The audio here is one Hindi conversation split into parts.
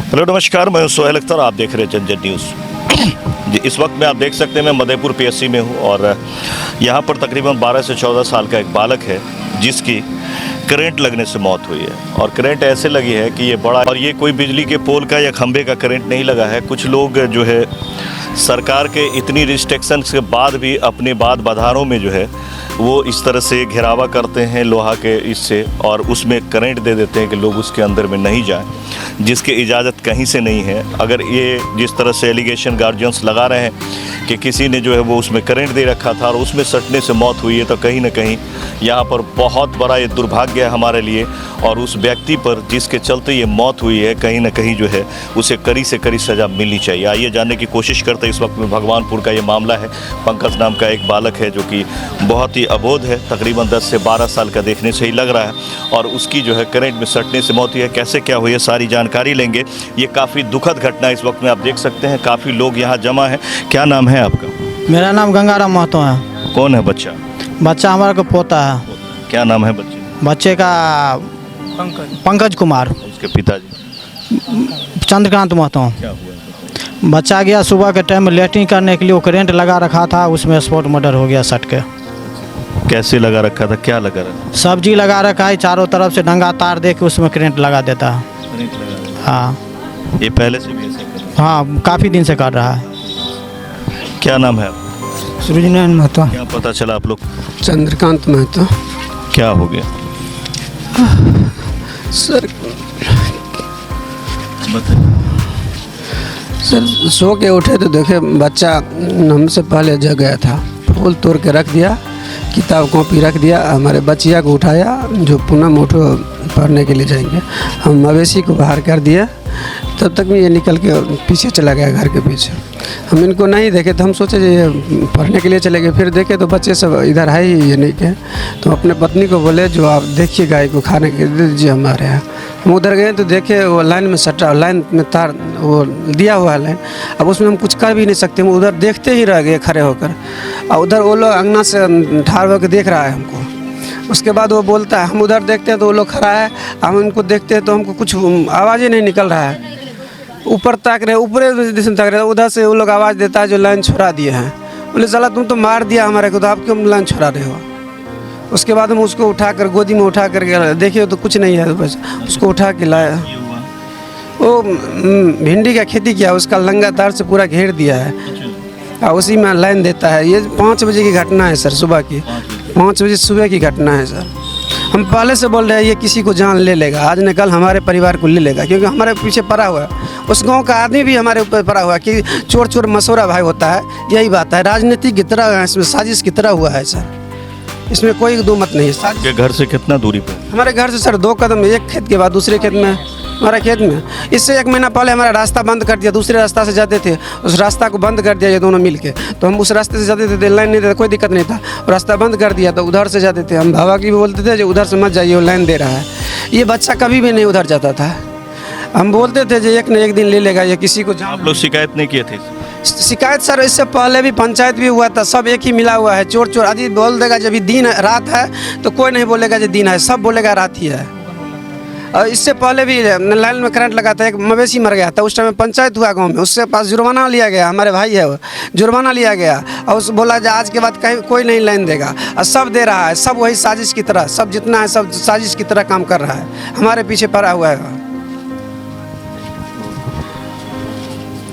हेलो नमस्कार, मैं सोहेल अख्तर, आप देख रहे हैं जनजन न्यूज़। जी, इस वक्त में आप देख सकते हैं मैं मधेपुर पीएससी में हूँ और यहाँ पर तकरीबन 12 से 14 साल का एक बालक है जिसकी करंट लगने से मौत हुई है। और करंट ऐसे लगी है कि ये बड़ा, और ये कोई बिजली के पोल का या खंभे का करंट नहीं लगा है। कुछ लोग जो है सरकार के इतनी रिस्ट्रिक्शन के बाद भी अपने बाधारों में जो है वो इस तरह से घेरावा करते हैं लोहा के इससे, और उसमें करंट दे देते हैं कि लोग उसके अंदर में नहीं जाएं, जिसकी इजाज़त कहीं से नहीं है। अगर ये जिस तरह से एलिगेशन गार्जियंस लगा रहे हैं कि किसी ने जो है वो उसमें करंट दे रखा था और उसमें सटने से मौत हुई है, तो कहीं ना कहीं यहाँ पर बहुत बड़ा ये दुर्भाग्य है हमारे लिए। और उस व्यक्ति पर जिसके चलते ये मौत हुई है, कहीं ना कहीं जो है उसे कड़ी से कड़ी सज़ा मिलनी चाहिए। आइए जानने की कोशिश करते हैं। इस वक्त में भगवानपुर का ये मामला है। पंकज नाम का एक बालक है जो कि बहुत ही अबोध है, तकरीबन 10 से 12 साल का देखने से ही लग रहा है, और उसकी जो है करंट में सटने से मौत हुई है। कैसे क्या हुई है सारी जानकारी लेंगे। ये काफ़ी दुखद घटना इस वक्त में आप देख सकते हैं, काफ़ी लोग यहाँ जमा हैं। क्या नाम है आपका? मेरा नाम गंगाराम महतो है। कौन है बच्चा? बच्चा हमारा को पोता है। क्या नाम है बच्चे? बच्चे का पंकज कुमार। उसके पिताजी? चंद्रकांत महतो। क्या हुआ? बच्चा गया सुबह के टाइम में लेटरिन करने के लिए, वो करंट लगा रखा था, उसमें स्पॉट मर्डर हो गया सट के। कैसे लगा रखा था? क्या लगा रखा? सब्जी लगा रखा है, चारों तरफ से नंगा तार दे के उसमें करंट लगा देता है। हाँ, ये पहले से भी ऐसे कर रहा है? हाँ, काफ़ी दिन से कर रहा है। क्या नाम है? सूरजनारायण महतो। क्या पता चला आप लोग? चंद्रकांत महतो। क्या हो गया सर? बताइए। सर सो के उठे तो देखे बच्चा हमसे पहले जग गया था। फूल तोड़ के रख दिया, किताब कॉपी रख दिया। हमारे बच्चिया को उठाया, जो पूनम उठो पढ़ने के लिए जाएंगे। हम मवेशी को बाहर कर दिए, तब तक में ये निकल के पीछे चला गया घर के पीछे। हम इनको नहीं देखे तो हम सोचे ये पढ़ने के लिए चले गए। फिर देखे तो बच्चे सब इधर है ही ये नहीं के। तो अपने पत्नी को बोले जो आप देखिए गाय को खाने के दे दीजिए हमारे यहाँ। हम उधर गए तो देखे वो लाइन में सटा, लाइन में तार वो दिया हुआ है लाइन। अब उसमें हम कुछ कर भी नहीं सकते। हम उधर देखते ही रह गए खड़े होकर, और उधर वो लोग अंगना से ठाड़ होकर देख रहा है हमको। उसके बाद वो बोलता है, हम उधर देखते हैं तो वो लोग खड़ा है, हम उनको देखते हैं तो हमको कुछ आवाज़ ही नहीं निकल रहा है। ऊपर ताक रहे, ऊपर दिशा ताक रहे, उधर से वो लोग आवाज़ देता है जो लाइन छोड़ा दिए हैं। बोले साला तुम तो मार दिया हमारे को, तो आप क्यों लाइन छोड़ा रहे हो? उसके बाद हम उसको उठाकर गोदी में उठा कर देखिए तो कुछ नहीं है, बस उसको उठा के लाया। वो भिंडी का खेती किया, उसका लंगा तार से पूरा घेर दिया है और उसी में लाइन देता है। ये 5 बजे की घटना है सर, सुबह की 5 बजे सुबह की घटना है सर। हम पहले से बोल रहे हैं ये किसी को जान ले लेगा, आज न कल हमारे परिवार को ले लेगा, क्योंकि हमारे पीछे पड़ा हुआ है। उस गांव का आदमी भी हमारे ऊपर पड़ा हुआ है कि चोर चोर मसोरा भाई होता है। यही बात है, राजनीति की तरह इसमें साजिश की तरह हुआ है सर, इसमें कोई दो मत नहीं है। आपके घर से कितना दूरी पर? हमारे घर से सर 2 कदम, एक खेत के बाद दूसरे खेत में, हमारा खेत में। इससे 1 महीना पहले हमारा रास्ता बंद कर दिया, दूसरे रास्ता से जाते थे, उस रास्ता को बंद कर दिया ये दोनों मिल के। तो हम उस रास्ते से जाते थे, लाइन नहीं देता, कोई दिक्कत नहीं था। रास्ता बंद कर दिया तो उधर से जाते थे। हम भावा की भी बोलते थे जो उधर से मत जाइए, वो लाइन दे रहा है। ये बच्चा कभी भी नहीं उधर जाता था। हम बोलते थे जो एक न एक दिन ले लेगा ये, किसी को आप लोग शिकायत नहीं किए थे? शिकायत सर इससे पहले भी पंचायत भी हुआ था, सब एक ही मिला हुआ है। चोर चोर आदि बोल देगा जब दिन रात है तो कोई नहीं बोलेगा जो दिन है, सब बोलेगा रात ही है। और इससे पहले भी लाइन में करंट लगा था, एक मवेशी मर गया था, उस टाइम में पंचायत हुआ गांव में, उससे पास जुर्माना लिया गया। हमारे भाई है वो, जुर्माना लिया गया और उस बोला जो आज के बाद कहीं कोई नहीं लाइन देगा, और सब दे रहा है। सब वही साजिश की तरह, सब जितना है सब साजिश की तरह काम कर रहा है, हमारे पीछे पड़ा हुआ है।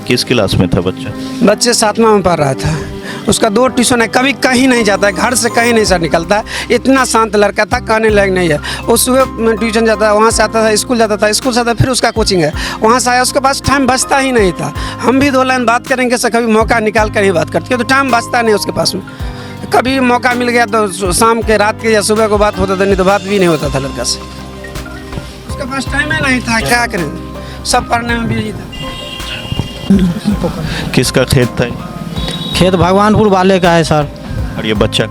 किस क्लास में था बच्चा? बच्चे 7वां में पढ़ रहा था। उसका 2 ट्यूशन है, कभी कहीं नहीं जाता है, घर से कहीं नहीं सर निकलता है। इतना शांत लड़का था, कहने लायक नहीं है। वो सुबह ट्यूशन जाता है, वहाँ से आता था, स्कूल जाता था, स्कूल से आता फिर उसका कोचिंग है, वहाँ से आया, उसके पास टाइम बचता ही नहीं था। हम भी 2 लाइन बात करेंगे सर, कभी मौका निकाल कर ही बात करते, तो टाइम बचता नहीं उसके पास में। कभी मौका मिल गया तो शाम के, रात के या सुबह को बात होता था, नहीं तो बात भी नहीं होता था लड़का से। उसके पास टाइम ही नहीं था, क्या करें, सब पढ़ने में बिजी था। किसका खेत था? खेत भगवानपुर वाले का है सर। और ये बच्चा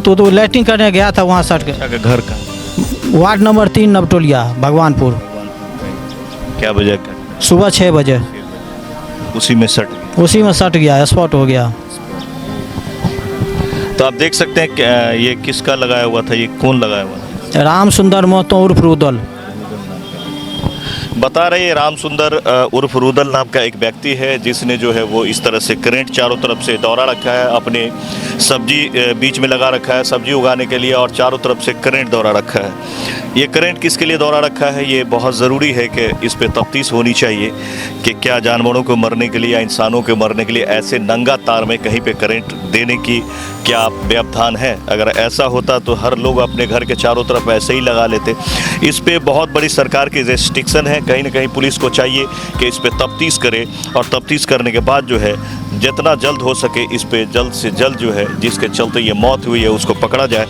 तो लैट्रिन करने गया था, वहाँ सट के। घर का? Ward number 3 Navtoliya, Bhagwanpur. क्या बजे? सुबह 6 बजे। उसी में सट गया, स्पॉट हो गया। तो आप देख सकते हैं ये किसका लगाया हुआ था, ये कौन लगाया हुआ था? राम सुंदर महतो उर्फ रुदल। बता रहे हैं राम सुंदर उर्फ रुदल नाम का एक व्यक्ति है जिसने जो है वो इस तरह से करंट चारों तरफ से दौरा रखा है, अपने सब्जी बीच में लगा रखा है सब्जी उगाने के लिए, और चारों तरफ से करंट दौरा रखा है। ये करंट किसके लिए दौरा रखा है, ये बहुत ज़रूरी है कि इस पे तफ्तीश होनी चाहिए कि क्या जानवरों को मरने के लिए या इंसानों के मरने के लिए ऐसे नंगा तार में कहीं पे करंट देने की क्या व्यवधान है। अगर ऐसा होता तो हर लोग अपने घर के चारों तरफ ऐसे ही लगा लेते। इस पे बहुत बड़ी सरकार की रेस्ट्रिक्शन है। कहीं ना कहीं पुलिस को चाहिए कि इस पे तफ्तीश करे, और तफ्तीश करने के बाद जो है जितना जल्द हो सके इस पे जल्द से जल्द जो है जिसके चलते ये मौत हुई है उसको पकड़ा जाए,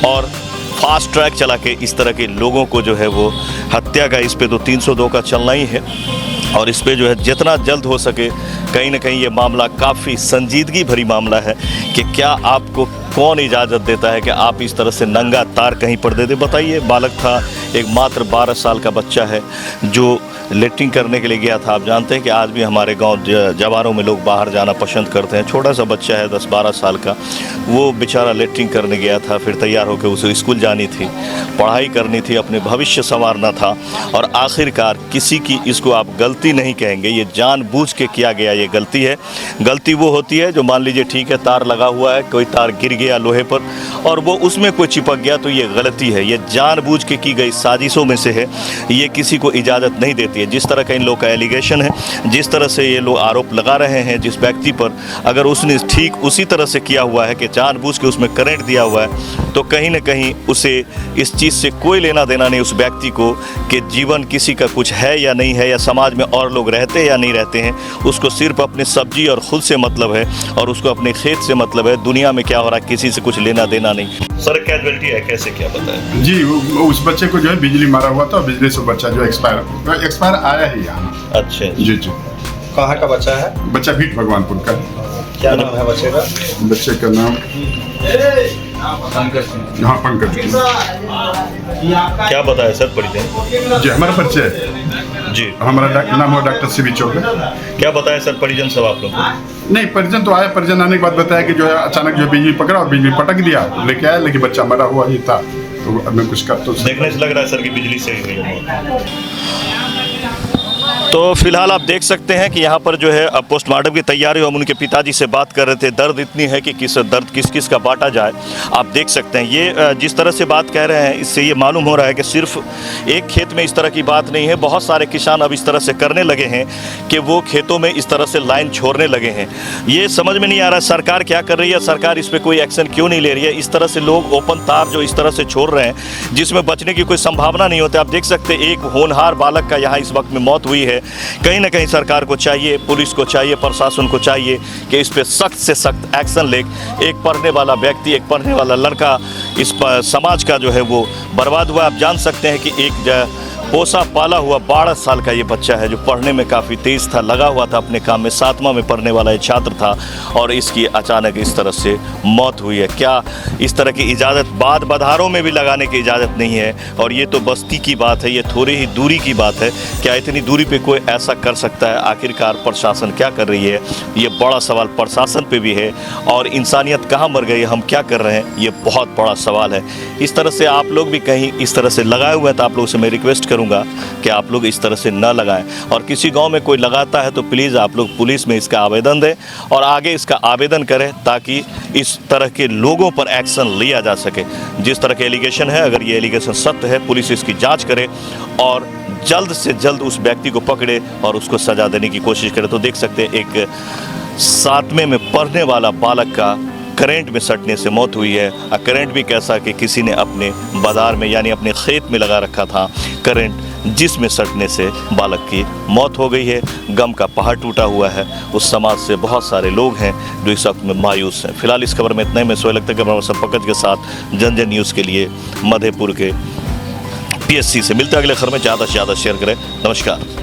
और फास्ट ट्रैक चला के इस तरह के लोगों को जो है वो हत्या का इस पे तो 302 का चलना ही है, और इस पे जो है जितना जल्द हो सके कहीं ना कहीं ये मामला काफ़ी संजीदगी भरी मामला है कि क्या आपको कौन इजाज़त देता है कि आप इस तरह से नंगा तार कहीं पर दे दे। बताइए, बालक था, एक मात्र 12 साल का बच्चा है जो लेटरिन करने के लिए गया था। आप जानते हैं कि आज भी हमारे गांव जवारों में लोग बाहर जाना पसंद करते हैं। छोटा सा बच्चा है 10-12 साल का, वो बेचारा लेटरिन करने गया था, फिर तैयार होकर उसे स्कूल जानी थी, पढ़ाई करनी थी, अपने भविष्य संवारना था, और आखिरकार किसी की इसको आप गलती नहीं कहेंगे, ये जानबूझ के किया गया ये गलती है। गलती वो होती है जो मान लीजिए ठीक है तार लगा हुआ है, कोई तार गिर गया लोहे पर और वो उसमें कोई चिपक गया तो ये गलती है, ये जानबूझ के की गई साजिशों में से है, ये किसी को इजाज़त नहीं देती है। जिस तरह का इन लोग का एलिगेशन है, जिस तरह से ये लोग आरोप लगा रहे हैं जिस व्यक्ति पर, अगर उसने ठीक उसी तरह से किया हुआ है कि जानबूझ के उसमें करंट दिया हुआ है, तो कहीं ना कहीं उसे इस चीज़ से कोई लेना देना नहीं उस व्यक्ति को कि जीवन किसी का कुछ है या नहीं है, या समाज में और लोग रहते हैं या नहीं रहते हैं। उसको सिर्फ अपने सब्जी और खुद से मतलब है, और उसको अपने खेत से मतलब है। दुनिया में क्या हो रहा है किसी से कुछ लेना देना नहीं। सर कैजुअलिटी है, कैसे क्या बताया जी? उस बच्चे को जो है बिजली मारा हुआ था, बिजली से बच्चा जो एक्सपायर आया ही यहाँ। अच्छा जी जी। कहाँ का बच्चा है? बच्चा भीट भगवानपुर का। क्या नाम है बच्चे का? बच्चे का नाम हाँ पंकज। क्या बताया सर परिजन? जी हमारा परिचय जी, हमारा नाम है डॉक्टर सीबी चौबे। क्या बताया सर परिजन सब आप लोग को? नहीं, परिजन तो आया, परिजन आने के बाद बताया कि जो है अचानक जो बिजली पकड़ा और बिजली पटक दिया, लेके आया, लेकिन बच्चा मरा हुआ ही था। तो अब मैं कुछ कर तो देखने से लग रहा है सर कि बिजली से ही हुई है। तो फिलहाल आप देख सकते हैं कि यहाँ पर जो है अब पोस्टमार्टम की तैयारी, हम उनके पिताजी से बात कर रहे थे। दर्द इतनी है कि किस का बांटा जाए। आप देख सकते हैं ये जिस तरह से बात कह रहे हैं, इससे ये मालूम हो रहा है कि सिर्फ एक खेत में इस तरह की बात नहीं है। बहुत सारे किसान अब इस तरह से करने लगे हैं कि वो खेतों में इस तरह से लाइन छोड़ने लगे हैं। ये समझ में नहीं आ रहा सरकार क्या कर रही है, सरकार इस पर कोई एक्शन क्यों नहीं ले रही है। इस तरह से लोग ओपन तार जो इस तरह से छोड़ रहे हैं जिसमें बचने की कोई संभावना नहीं होती। आप देख सकते हैं एक होनहार बालक का यहाँ इस वक्त में मौत हुई है। कहीं ना कहीं सरकार को चाहिए, पुलिस को चाहिए, प्रशासन को चाहिए कि इस पे सख्त से सख्त एक्शन ले। एक पढ़ने वाला व्यक्ति, एक पढ़ने वाला लड़का इस पर समाज का जो है वो बर्बाद हुआ। आप जान सकते हैं कि एक पोसा पाला हुआ 12 साल का ये बच्चा है जो पढ़ने में काफ़ी तेज़ था, लगा हुआ था अपने काम में, 7वां में पढ़ने वाला ये छात्र था, और इसकी अचानक इस तरह से मौत हुई है। क्या इस तरह की इजाज़त बाद बधारों में भी लगाने की इजाज़त नहीं है? और ये तो बस्ती की बात है, ये थोड़ी ही दूरी की बात है। क्या इतनी दूरी पे कोई ऐसा कर सकता है? आखिरकार प्रशासन क्या कर रही है? ये बड़ा सवाल प्रशासन पे भी है, और इंसानियत कहाँ मर गई, हम क्या कर रहे हैं, ये बहुत बड़ा सवाल है। इस तरह से आप लोग भी कहीं इस तरह से लगाए हुए हैं तो आप लोगों से मैं रिक्वेस्ट करूँगा कि आप लोग इस तरह से न लगाएं, और किसी गांव में कोई लगाता है तो प्लीज़ आप लोग पुलिस में इसका आवेदन दें और आगे इसका आवेदन करें ताकि इस तरह के लोगों पर एक्शन लिया जा सके। जिस तरह के एलिगेशन है, अगर ये एलिगेशन सत्य है, पुलिस इसकी जांच करे और जल्द से जल्द उस व्यक्ति को पकड़े और उसको सजा देने की कोशिश करे। तो देख सकते हैं एक 7वें में पढ़ने वाला बालक का करंट में सटने से मौत हुई है। करंट भी कैसा कि किसी ने अपने बाजार में यानी अपने खेत में लगा रखा था करंट, जिसमें सटने से बालक की मौत हो गई है। गम का पहाड़ टूटा हुआ है। उस समाज से बहुत सारे लोग हैं जो इस वक्त में मायूस हैं। फिलहाल इस खबर में इतना ही। मैं सोहेल अख्तर पंकज के साथ जन न्यूज़ के लिए मधेपुर के PSC से मिलते अगले खबर में। ज़्यादा से ज़्यादा शेयर करें। नमस्कार।